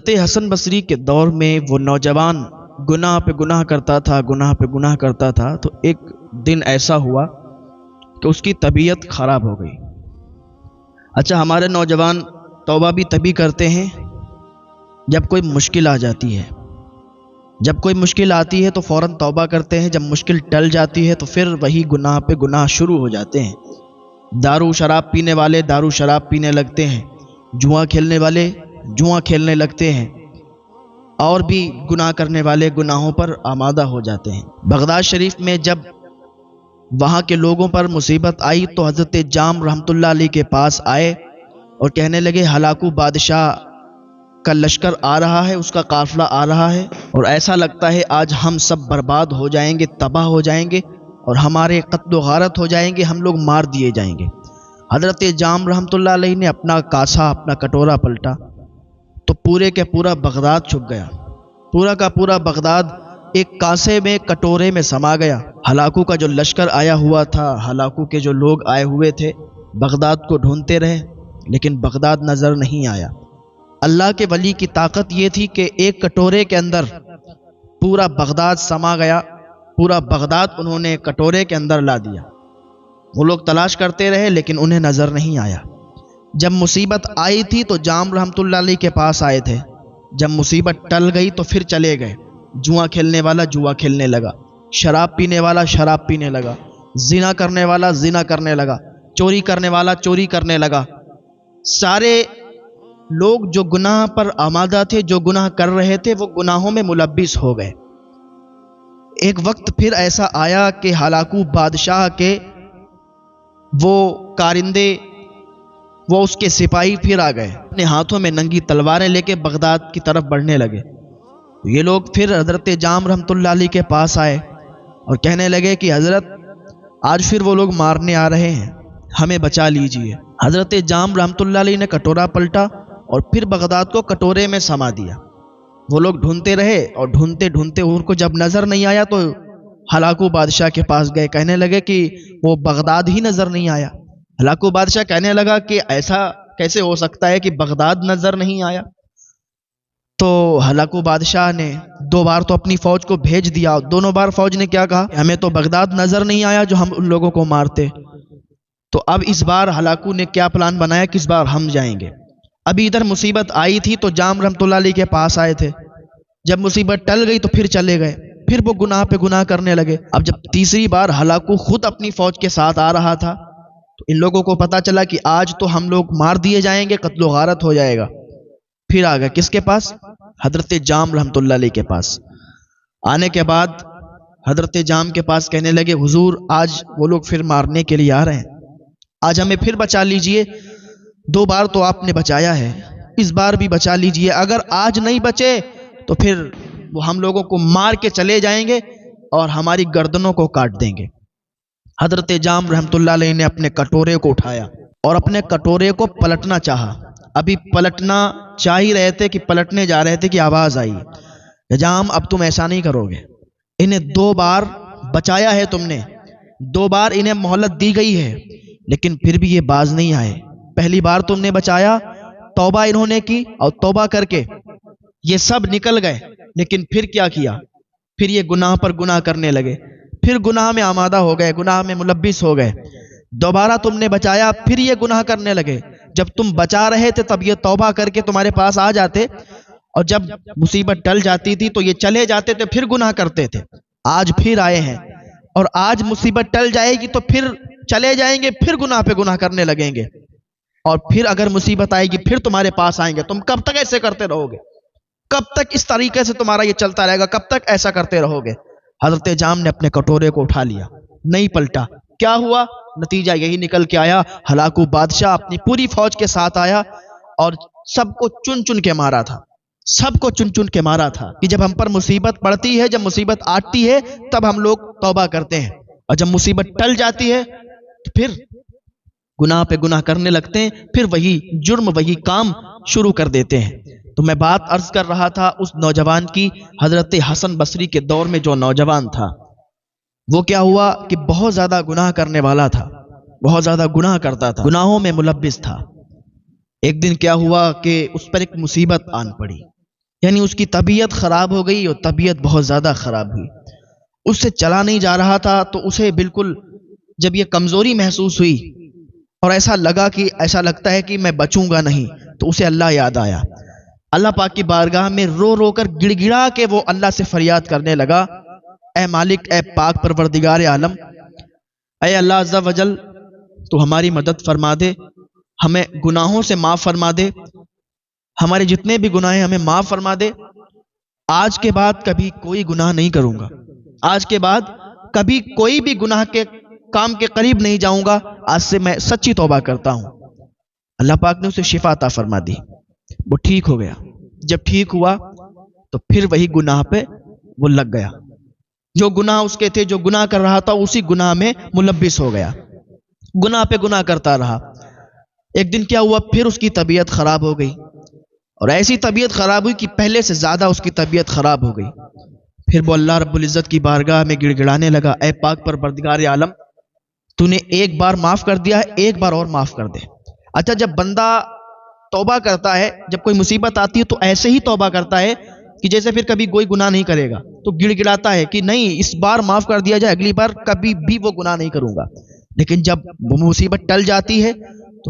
حضرت حسن بصری کے دور میں وہ نوجوان گناہ پہ گناہ کرتا تھا، گناہ پہ گناہ کرتا تھا، تو ایک دن ایسا ہوا کہ اس کی طبیعت خراب ہو گئی۔ اچھا، ہمارے نوجوان توبہ بھی تبھی کرتے ہیں جب کوئی مشکل آ جاتی ہے۔ جب کوئی مشکل آتی ہے تو فوراً توبہ کرتے ہیں، جب مشکل ٹل جاتی ہے تو پھر وہی گناہ پہ گناہ شروع ہو جاتے ہیں۔ دارو شراب پینے والے دارو شراب پینے لگتے ہیں، جوا کھیلنے والے جوا کھیلنے لگتے ہیں، اور بھی گناہ کرنے والے گناہوں پر آمادہ ہو جاتے ہیں۔ بغداد شریف میں جب وہاں کے لوگوں پر مصیبت آئی تو حضرت جام رحمۃ اللہ علیہ کے پاس آئے اور کہنے لگے ہلاکو بادشاہ کا لشکر آ رہا ہے، اس کا قافلہ آ رہا ہے، اور ایسا لگتا ہے آج ہم سب برباد ہو جائیں گے، تباہ ہو جائیں گے، اور ہمارے قتل و غارت ہو جائیں گے، ہم لوگ مار دیے جائیں گے۔ حضرت جام رحمۃ اللہ علیہ نے اپنا کاسا، اپنا کٹورا پلٹا تو پورے کے پورا بغداد چھپ گیا۔ پورا کا پورا بغداد ایک کاسے میں، کٹورے میں سما گیا۔ ہلاکو کا جو لشکر آیا ہوا تھا، ہلاکو کے جو لوگ آئے ہوئے تھے، بغداد کو ڈھونڈتے رہے لیکن بغداد نظر نہیں آیا۔ اللہ کے ولی کی طاقت یہ تھی کہ ایک کٹورے کے اندر پورا بغداد سما گیا، پورا بغداد انہوں نے کٹورے کے اندر لا دیا۔ وہ لوگ تلاش کرتے رہے لیکن انہیں نظر نہیں آیا۔ جب مصیبت آئی تھی تو جام رحمۃ اللہ علیہ کے پاس آئے تھے، جب مصیبت ٹل گئی تو پھر چلے گئے۔ جوا کھیلنے والا جوا کھیلنے لگا، شراب پینے والا شراب پینے لگا، زنا کرنے والا زنا کرنے لگا، چوری کرنے والا چوری کرنے لگا۔ سارے لوگ جو گناہ پر آمادہ تھے، جو گناہ کر رہے تھے، وہ گناہوں میں ملبس ہو گئے۔ ایک وقت پھر ایسا آیا کہ ہلاکو بادشاہ کے وہ کارندے، وہ اس کے سپاہی پھر آ گئے، اپنے ہاتھوں میں ننگی تلواریں لے کے بغداد کی طرف بڑھنے لگے۔ یہ لوگ پھر حضرت جام رحمۃ اللہ علیہ کے پاس آئے اور کہنے لگے کہ حضرت آج پھر وہ لوگ مارنے آ رہے ہیں، ہمیں بچا لیجئے۔ حضرت جام رحمۃ اللہ علیہ نے کٹورا پلٹا اور پھر بغداد کو کٹورے میں سما دیا۔ وہ لوگ ڈھونڈتے رہے اور ڈھونڈتے ڈھونڈتے ان کو جب نظر نہیں آیا تو ہلاکو بادشاہ کے پاس گئے، کہنے لگے کہ وہ بغداد ہی نظر نہیں آیا۔ ہلاکو بادشاہ کہنے لگا کہ ایسا کیسے ہو سکتا ہے کہ بغداد نظر نہیں آیا؟ تو ہلاکو بادشاہ نے 2 بار تو اپنی فوج کو بھیج دیا، دونوں بار فوج نے کیا کہا، ہمیں تو بغداد نظر نہیں آیا جو ہم ان لوگوں کو مارتے۔ تو اب اس بار ہلاکو نے کیا پلان بنایا کہ اس بار ہم جائیں گے۔ ابھی ادھر مصیبت آئی تھی تو جام رحمۃ اللہ علیہ کے پاس آئے تھے، جب مصیبت ٹل گئی تو پھر چلے گئے، پھر وہ گناہ پہ گناہ کرنے لگے۔ اب جب تیسری بار ہلاکو خود اپنی فوج کے ساتھ آ رہا تھا تو ان لوگوں کو پتا چلا کہ آج تو ہم لوگ مار دیے جائیں گے، قتل و غارت ہو جائے گا۔ پھر آ گئے کس کے پاس؟ حضرت جام رحمۃ اللہ علیہ کے پاس۔ آنے کے بعد حضرت جام کے پاس کہنے لگے حضور آج وہ لوگ پھر مارنے کے لیے آ رہے ہیں، آج ہمیں پھر بچا لیجئے۔ 2 بار تو آپ نے بچایا ہے، اس بار بھی بچا لیجئے، اگر آج نہیں بچے تو پھر وہ ہم لوگوں کو مار کے چلے جائیں گے اور ہماری گردنوں کو کاٹ دیں گے۔ حضرت جام رحمۃ اللہ علیہ نے اپنے کٹورے کو اٹھایا اور اپنے کٹورے کو پلٹنا چاہا۔ ابھی پلٹنا چاہ ہی رہے تھے کہ پلٹنے جا رہے تھے کہ آواز آئی، جام اب تم ایسا نہیں کرو گے، انہیں 2 بار بچایا ہے تم نے، 2 بار انہیں مہلت دی گئی ہے لیکن پھر بھی یہ باز نہیں آئے۔ پہلی بار تم نے بچایا، توبہ انہوں نے کی اور توبہ کر کے یہ سب نکل گئے، لیکن پھر کیا کیا، پھر یہ گناہ پر گناہ کرنے لگے، پھر گناہ میں آمادہ ہو گئے، گناہ میں ملبس ہو گئے۔ دوبارہ تم نے بچایا، پھر یہ گناہ کرنے لگے۔ جب تم بچا رہے تھے تب یہ توبہ کر کے تمہارے پاس آ جاتے، اور جب مصیبت ٹل جاتی تھی تو یہ چلے جاتے تھے، پھر گناہ کرتے تھے۔ آج پھر آئے ہیں اور آج مصیبت ٹل جائے گی تو پھر چلے جائیں گے، پھر گناہ پہ گناہ کرنے لگیں گے، اور پھر اگر مصیبت آئے گی پھر تمہارے پاس آئیں گے۔ تم کب تک ایسے کرتے رہو گے؟ کب تک اس طریقے سے تمہارا یہ چلتا رہے گا؟ کب تک ایسا کرتے رہو گے؟ حضرت جام نے اپنے کٹورے کو اٹھا لیا، نہیں پلٹا۔ کیا ہوا؟ نتیجہ یہی نکل کے آیا، ہلاکو بادشاہ اپنی پوری فوج کے ساتھ آیا اور سب کو چن چن کے مارا تھا، سب کو چن چن کے مارا تھا کہ جب ہم پر مصیبت پڑتی ہے، جب مصیبت آتی ہے تب ہم لوگ توبہ کرتے ہیں، اور جب مصیبت ٹل جاتی ہے تو پھر گناہ پہ گناہ کرنے لگتے ہیں، پھر وہی جرم وہی کام شروع کر دیتے ہیں۔ تو میں بات عرض کر رہا تھا اس نوجوان کی، حضرت حسن بصری کے دور میں جو نوجوان تھا وہ کیا ہوا کہ بہت زیادہ گناہ کرنے والا تھا، بہت زیادہ گناہ کرتا تھا، گناہوں میں ملبس تھا۔ ایک دن کیا ہوا کہ اس پر ایک مصیبت آن پڑی، یعنی اس کی طبیعت خراب ہو گئی اور طبیعت بہت زیادہ خراب ہوئی. اس سے چلا نہیں جا رہا تھا تو اسے بالکل جب یہ کمزوری محسوس ہوئی اور ایسا لگتا ہے کہ میں بچوں گا نہیں، تو اسے اللہ یاد آیا. اللہ پاک کی بارگاہ میں رو رو کر گڑ گڑا کے وہ اللہ سے فریاد کرنے لگا، اے مالک، اے پاک پروردگار عالم، اے اللہ عز و جل، تو ہماری مدد فرما دے، ہمیں گناہوں سے معاف فرما دے، ہمارے جتنے بھی گناہ ہیں ہمیں معاف فرما دے. آج کے بعد کبھی کوئی گناہ نہیں کروں گا، آج کے بعد کبھی کوئی بھی گناہ کے کام کے قریب نہیں جاؤں گا، آج سے میں سچی توبہ کرتا ہوں. اللہ پاک نے اسے شفا عطا فرما دی، وہ ٹھیک ہو گیا. جب ٹھیک ہوا تو پھر وہی گناہ پہ وہ لگ گیا، جو گناہ اس کے تھے، جو گناہ کر رہا تھا اسی گناہ میں ملبس ہو گیا، گناہ پہ گناہ کرتا رہا. ایک دن کیا ہوا، پھر اس کی طبیعت خراب ہو گئی، اور ایسی طبیعت خراب ہوئی کہ پہلے سے زیادہ اس کی طبیعت خراب ہو گئی. پھر وہ اللہ رب العزت کی بارگاہ میں گڑ گڑانے لگا، اے پاک پروردگار عالم، تو نے ایک بار معاف کر دیا ہے، ایک بار اور معاف کر دے. اچھا، جب بندہ توبہ کرتا ہے، جب کوئی مصیبت آتی ہے تو ایسے ہی توبہ کرتا ہے کہ جیسے پھر کبھی کوئی گناہ نہیں کرے گا، تو گڑ گڑاتا ہے کہ نہیں، اس بار معاف کر دیا جائے، اگلی بار کبھی بھی وہ گناہ نہیں کروں گا. لیکن جب وہ مصیبت ٹل جاتی ہے تو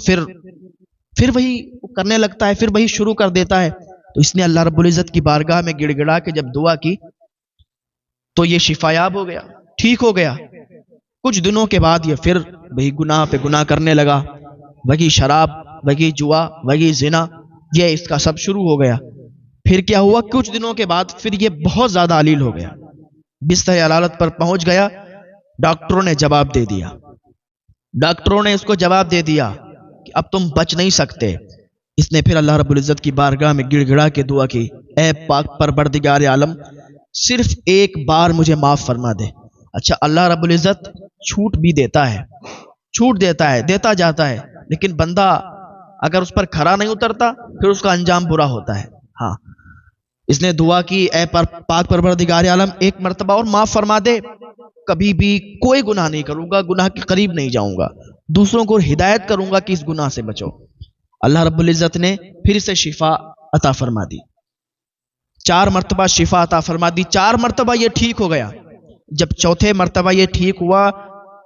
پھر وہی کرنے لگتا ہے، پھر وہی شروع کر دیتا ہے. تو اس نے اللہ رب العزت کی بارگاہ میں گڑ گڑا کے جب دعا کی تو یہ شفایاب ہو گیا، ٹھیک ہو گیا. کچھ دنوں کے بعد یہ پھر وہی گناہ پہ گناہ کرنے لگا، وہی شراب، وہی جوا، وہی زنا، یہ اس کا سب شروع ہو گیا. پھر کیا ہوا، کچھ دنوں کے بعد پھر یہ بہت زیادہ علیل ہو گیا، بستر عدالت پر پہنچ گیا. ڈاکٹروں نے جواب دے دیا، ڈاکٹروں نے اس کو جواب دے دیا کہ اب تم بچ نہیں سکتے. اس نے پھر اللہ رب العزت کی بارگاہ میں گڑ گڑا کے دعا کی، اے پاک پروردگار عالم، صرف ایک بار مجھے معاف فرما دے. اچھا، اللہ رب العزت چھوٹ بھی دیتا ہے، چھوٹ دیتا ہے، دیتا جاتا ہے، لیکن بندہ اگر اس پر کھرا نہیں اترتا پھر اس کا انجام برا ہوتا ہے. ہاں، اس نے دعا کی، اے پاک پروردگار عالم، ایک مرتبہ اور معاف فرما دے، کبھی بھی کوئی گناہ نہیں کروں گا، گناہ کے قریب نہیں جاؤں گا، دوسروں کو ہدایت کروں گا کہ اس گناہ سے بچو. اللہ رب العزت نے پھر سے شفا عطا فرما دی، 4 مرتبہ شفا عطا فرما دی، 4 مرتبہ یہ ٹھیک ہو گیا. جب چوتھے مرتبہ یہ ٹھیک ہوا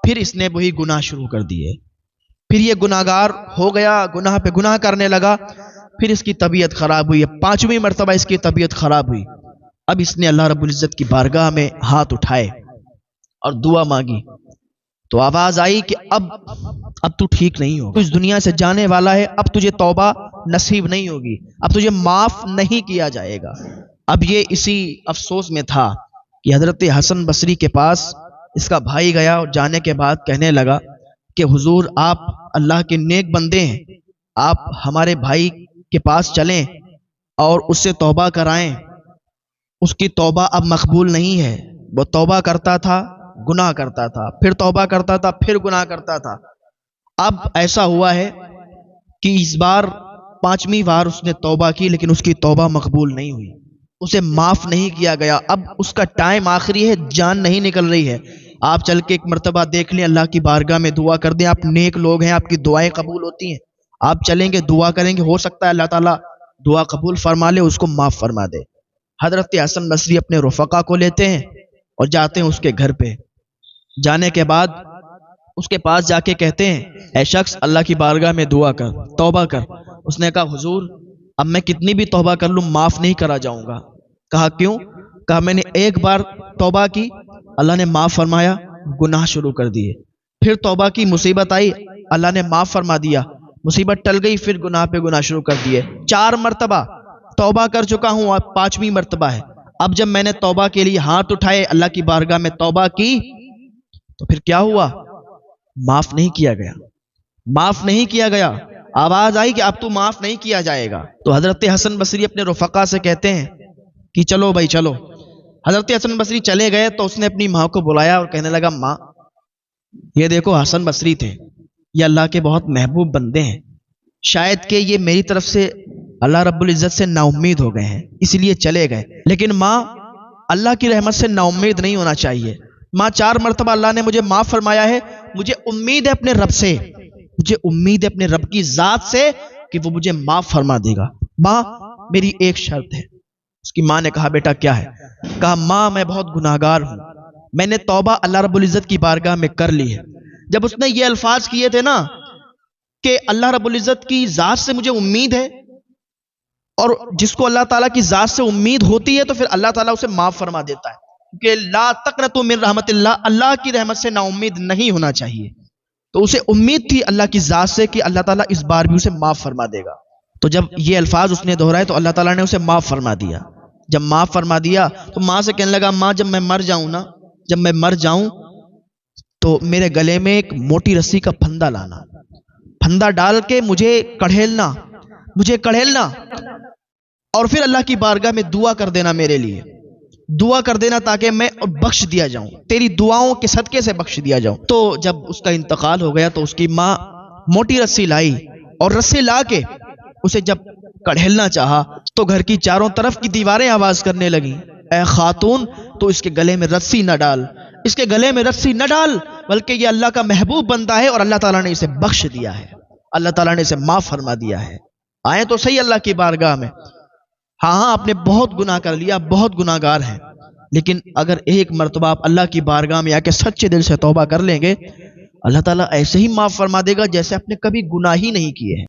پھر اس نے وہی گناہ شروع کر دیے، پھر یہ گناہگار ہو گیا، گناہ پہ گناہ کرنے لگا. پھر اس کی طبیعت خراب ہوئی، 5ویں مرتبہ اس کی طبیعت خراب ہوئی. اب اس نے اللہ رب العزت کی بارگاہ میں ہاتھ اٹھائے اور دعا مانگی تو آواز آئی کہ اب تو ٹھیک نہیں ہو، تو اس دنیا سے جانے والا ہے، اب تجھے توبہ نصیب نہیں ہوگی، اب تجھے معاف نہیں کیا جائے گا. اب یہ اسی افسوس میں تھا کہ حضرت حسن بصری کے پاس اس کا بھائی گیا اور جانے کے بعد کہنے لگا کہ حضور، آپ اللہ کے نیک بندے ہیں، آپ ہمارے بھائی کے پاس چلیں اور اس سے توبہ کرائیں. اس کی توبہ اب مقبول نہیں ہے، وہ توبہ کرتا تھا، گناہ کرتا تھا، پھر توبہ کرتا تھا، پھر گناہ کرتا تھا. اب ایسا ہوا ہے کہ اس بار 5ویں بار اس نے توبہ کی لیکن اس کی توبہ مقبول نہیں ہوئی، اسے معاف نہیں کیا گیا. اب اس کا ٹائم آخری ہے، جان نہیں نکل رہی ہے. آپ چل کے ایک مرتبہ دیکھ لیں، اللہ کی بارگاہ میں دعا کر دیں، آپ نیک لوگ ہیں، آپ کی دعائیں قبول ہوتی ہیں. آپ چلیں گے، دعا کریں گے، ہو سکتا ہے اللہ تعالیٰ دعا قبول فرما لے، اس کو معاف فرما دے. حضرت حسن بصری اپنے رفقا کو لیتے ہیں اور جاتے ہیں اس کے گھر پہ. جانے کے بعد اس کے پاس جا کے کہتے ہیں، اے شخص، اللہ کی بارگاہ میں دعا کر، توبہ کر. اس نے کہا، حضور، اب میں کتنی بھی توبہ کر لوں معاف نہیں کرا جاؤں گا. کہا کیوں؟ کہا میں نے ایک بار توبہ کی، اللہ نے معاف فرمایا، گناہ شروع کر دیے. پھر توبہ کی، مصیبت آئی، اللہ نے معاف فرما دیا، مصیبت ٹل گئی، پھر گناہ پہ گناہ شروع کر دیے. 4 مرتبہ توبہ کر چکا ہوں، اب 5ویں مرتبہ ہے. اب جب میں نے توبہ کے لیے ہاتھ اٹھائے، اللہ کی بارگاہ میں توبہ کی، تو پھر کیا ہوا؟ معاف نہیں کیا گیا، معاف نہیں کیا گیا. آواز آئی کہ اب تو معاف نہیں کیا جائے گا. تو حضرت حسن بصری اپنے رفقا سے کہتے ہیں کہ چلو بھائی چلو. حضرت حسن بصری چلے گئے تو اس نے اپنی ماں کو بلایا اور کہنے لگا، ماں، یہ دیکھو حسن بصری تھے، یہ اللہ کے بہت محبوب بندے ہیں، شاید کہ یہ میری طرف سے اللہ رب العزت سے نا امید ہو گئے ہیں اس لیے چلے گئے. لیکن ماں، اللہ کی رحمت سے نا امید نہیں ہونا چاہیے. ماں، 4 مرتبہ اللہ نے مجھے معاف فرمایا ہے، مجھے امید ہے اپنے رب سے، مجھے امید ہے اپنے رب کی ذات سے کہ وہ مجھے معاف فرما دے گا. ماں، میری ایک شرط ہے، اس کی ماں نے کہا بیٹا کیا ہے؟ کہا ماں میں بہت گناہگار ہوں، میں نے توبہ اللہ رب العزت کی بارگاہ میں کر لی ہے۔ جب اس نے یہ الفاظ کیے تھے نا کہ اللہ رب العزت کی ذات سے مجھے امید ہے، اور جس کو اللہ تعالیٰ کی ذات سے امید ہوتی ہے تو پھر اللہ تعالیٰ اسے معاف فرما دیتا ہے، کہ لا تقنطوا من رحمت اللہ، اللہ کی رحمت سے نا امید نہیں ہونا چاہیے۔ تو اسے امید تھی اللہ کی ذات سے کہ اللہ تعالیٰ اس بار بھی اسے معاف فرما دے گا۔ تو جب یہ الفاظ اس نے دہرائے تو اللہ تعالیٰ نے اسے معاف فرما دیا۔ جب معاف فرما دیا تو ماں سے کہنے لگا ماں جب میں مر جاؤں نا، جب میں مر جاؤں تو میرے گلے میں ایک موٹی رسی کا پھندا لانا، پھندا ڈال کے مجھے کڑھیلنا، اور پھر اللہ کی بارگاہ میں دعا کر دینا، میرے لیے دعا کر دینا تاکہ میں بخش دیا جاؤں، تیری دعاؤں کے صدقے سے بخش دیا جاؤں۔ تو جب اس کا انتقال ہو گیا تو اس کی ماں موٹی رسی لائی، اور رسی لا کے اسے جب کڑھیلنا چاہا تو گھر کی چاروں طرف کی دیواریں آواز کرنے لگیں، اے خاتون تو اس کے گلے میں رسی نہ ڈال، اس کے گلے میں رسی نہ ڈال، بلکہ یہ اللہ کا محبوب بندہ ہے اور اللہ تعالیٰ نے اسے بخش دیا ہے، اللہ تعالیٰ نے اسے معاف فرما دیا ہے۔ آئیں تو صحیح اللہ کی بارگاہ میں، ہاں آپ نے بہت گناہ کر لیا، بہت گناہ گار ہیں، لیکن اگر ایک مرتبہ آپ اللہ کی بارگاہ میں آ کے سچے دل سے توبہ کر لیں گے، اللہ تعالیٰ ایسے ہی معاف فرما دے گا جیسے آپ نے کبھی گناہ ہی نہیں کیے ہیں۔